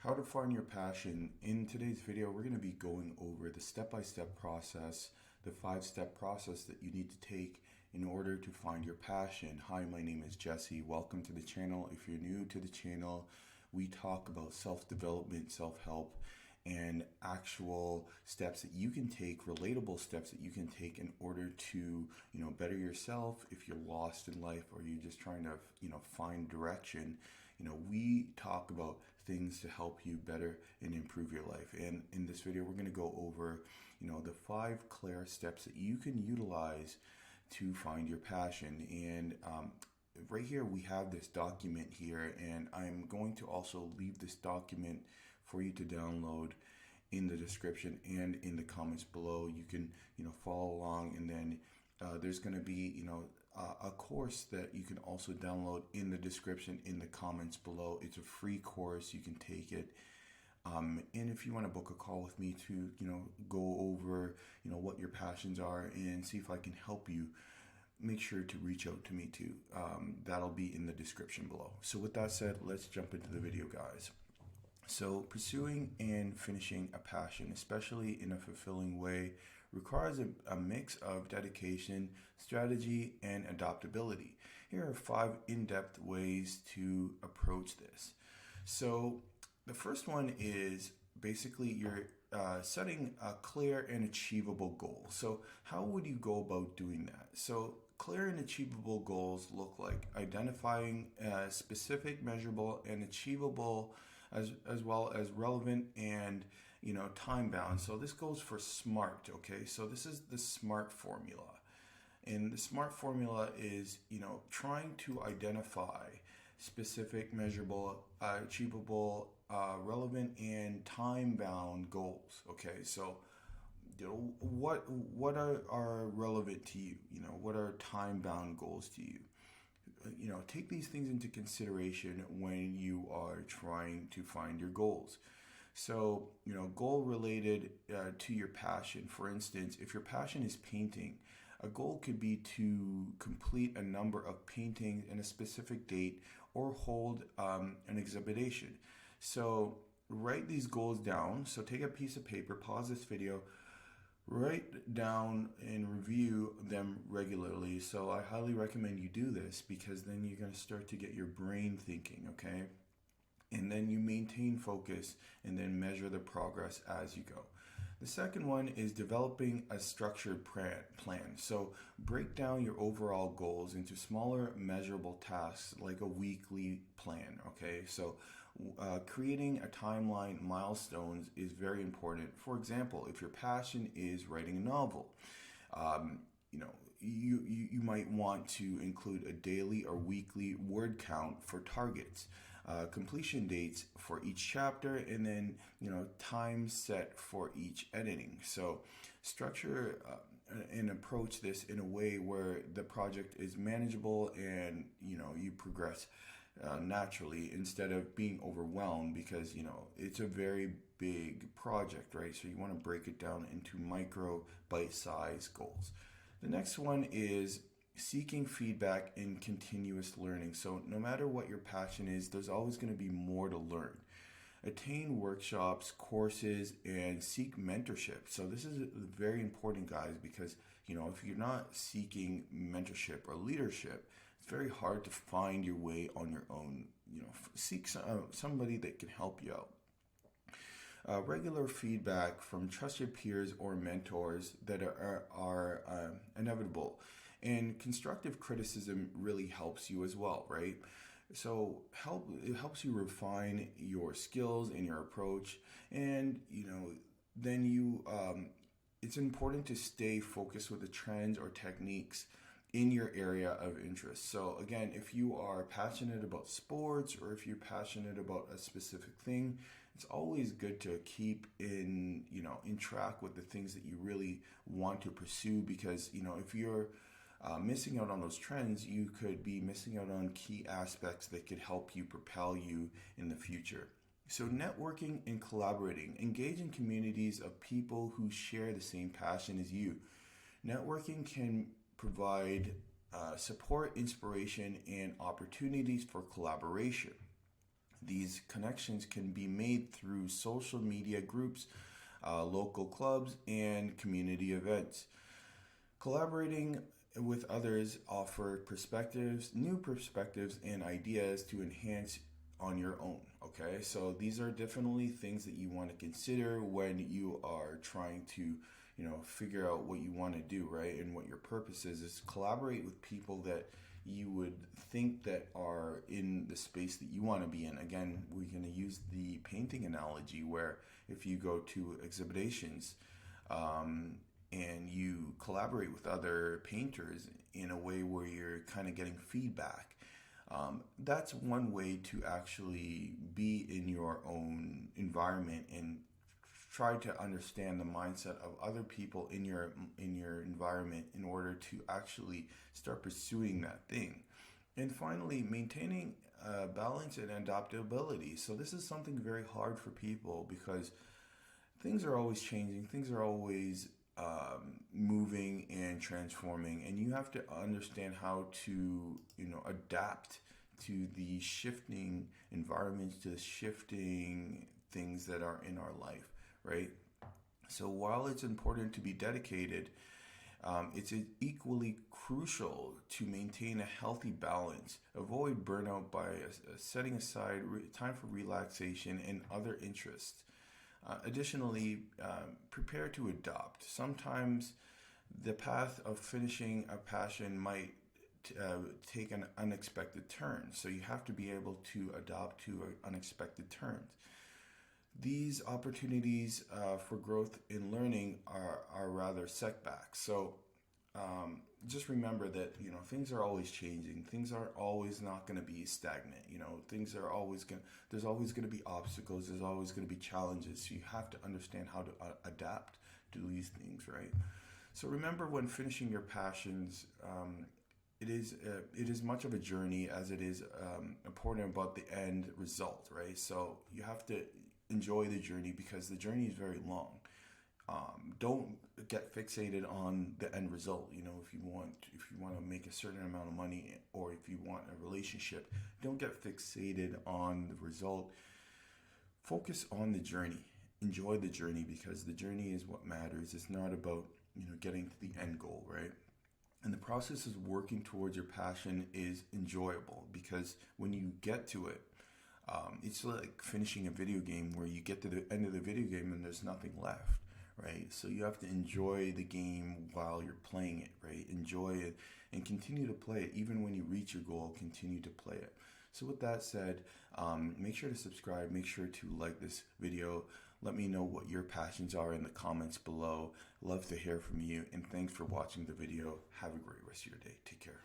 How to find your passion. In today's video, we're going to be going over the step-by-step process, the 5-step process that you need to take in order to find your passion. Hi, my name is Jesse. Welcome to the channel. If you're new to the channel, we talk about self-development, self-help, and actual steps that you can take, relatable steps that you can take in order to, better yourself. If you're lost in life or you're just trying to, find direction, we talk about things to help you better and improve your life. And in this video, we're going to go over, the 5 clear steps that you can utilize to find your passion. And right here, we have this document here, and I'm going to also leave this document for you to download in the description and in the comments below. You can, follow along, and then there's going to be, a course that you can also download in the description, in the comments below. It's a free course. You can take it. And if you want to book a call with me to, go over, what your passions are and see if I can help you, make sure to reach out to me too. That'll be in the description below. So with that said, let's jump into the video, guys. So pursuing and finishing a passion, especially in a fulfilling way, requires a mix of dedication, strategy, and adaptability. Here are 5 in-depth ways to approach this. So the first one is basically you're setting a clear and achievable goal. So how would you go about doing that? So clear and achievable goals look like identifying specific, measurable, and achievable as well as relevant and time bound. So this goes for SMART. Okay, so this is the SMART formula, and the SMART formula is trying to identify specific, measurable, achievable, relevant, and time bound goals. Okay, so what are relevant to you? What are time bound goals to you? Take these things into consideration when you are trying to find your goals. So, goal related to your passion. For instance, if your passion is painting, a goal could be to complete a number of paintings in a specific date or hold an exhibition. So write these goals down. So take a piece of paper, pause this video, write down and review them regularly. So I highly recommend you do this, because then you're going to start to get your brain thinking, okay? And then you maintain focus and then measure the progress as you go. The second one is developing a structured plan. So break down your overall goals into smaller measurable tasks, like a weekly plan, okay? So creating a timeline, milestones is very important. For example, if your passion is writing a novel, you might want to include a daily or weekly word count for targets, completion dates for each chapter, and then time set for each editing. So structure and approach this in a way where the project is manageable and you progress naturally, instead of being overwhelmed, because it's a very big project, right? So you want to break it down into micro bite-sized goals. The next one is seeking feedback and continuous learning. So no matter what your passion is, there's always going to be more to learn. Attain workshops, courses, and seek mentorship. So this is very important, guys, because if you're not seeking mentorship or leadership, it's very hard to find your way on your own. Seek somebody that can help you out. Regular feedback from trusted peers or mentors that are inevitable. And constructive criticism really helps you as well, right? So it helps you refine your skills and your approach. And, then it's important to stay focused with the trends or techniques in your area of interest. So again, if you are passionate about sports, or if you're passionate about a specific thing, it's always good to keep in track with the things that you really want to pursue, because if you're missing out on those trends, you could be missing out on key aspects that could help you propel you in the future. So networking and collaborating. Engage in communities of people who share the same passion as you. Networking can provide support, inspiration, and opportunities for collaboration. These connections can be made through social media groups, local clubs, and community events. Collaborating with others offer perspectives, new perspectives, and ideas to enhance on your own. Okay, so these are definitely things that you want to consider when you are trying to, figure out what you want to do, right? And what your purpose is collaborate with people that you would think that are in the space that you want to be in. Again, we're going to use the painting analogy where if you go to exhibitions, and you collaborate with other painters in a way where you're kind of getting feedback. That's one way to actually be in your own environment and try to understand the mindset of other people in your environment in order to actually start pursuing that thing. And finally, maintaining balance and adaptability. So this is something very hard for people because things are always changing. Things are always moving and transforming, and you have to understand how to adapt to the shifting environments, to the shifting things that are in our life, right? So while it's important to be dedicated, it's equally crucial to maintain a healthy balance. Avoid burnout by setting aside time for relaxation and other interests. Additionally, prepare to adopt. Sometimes the path of finishing a passion might take an unexpected turn, so you have to be able to adapt to unexpected turns. These opportunities for growth in learning are rather setbacks. So just remember that things are always changing. Things are always not going to be stagnant. Things are always there's always going to be obstacles. There's always going to be challenges. So you have to understand how to adapt to these things, right? So remember, when finishing your passions, it is much of a journey as it is important about the end result, right? So you have to enjoy the journey because the journey is very long. Don't get fixated on the end result. If you want to make a certain amount of money, or if you want a relationship, don't get fixated on the result. Focus on the journey. Enjoy the journey, because the journey is what matters. It's not about getting to the end goal, right? And the process of working towards your passion is enjoyable, because when you get to it, it's like finishing a video game where you get to the end of the video game and there's nothing left, right? So you have to enjoy the game while you're playing it, right? Enjoy it and continue to play it. Even when you reach your goal, continue to play it. So with that said, make sure to subscribe, make sure to like this video. Let me know what your passions are in the comments below. Love to hear from you, and thanks for watching the video. Have a great rest of your day. Take care.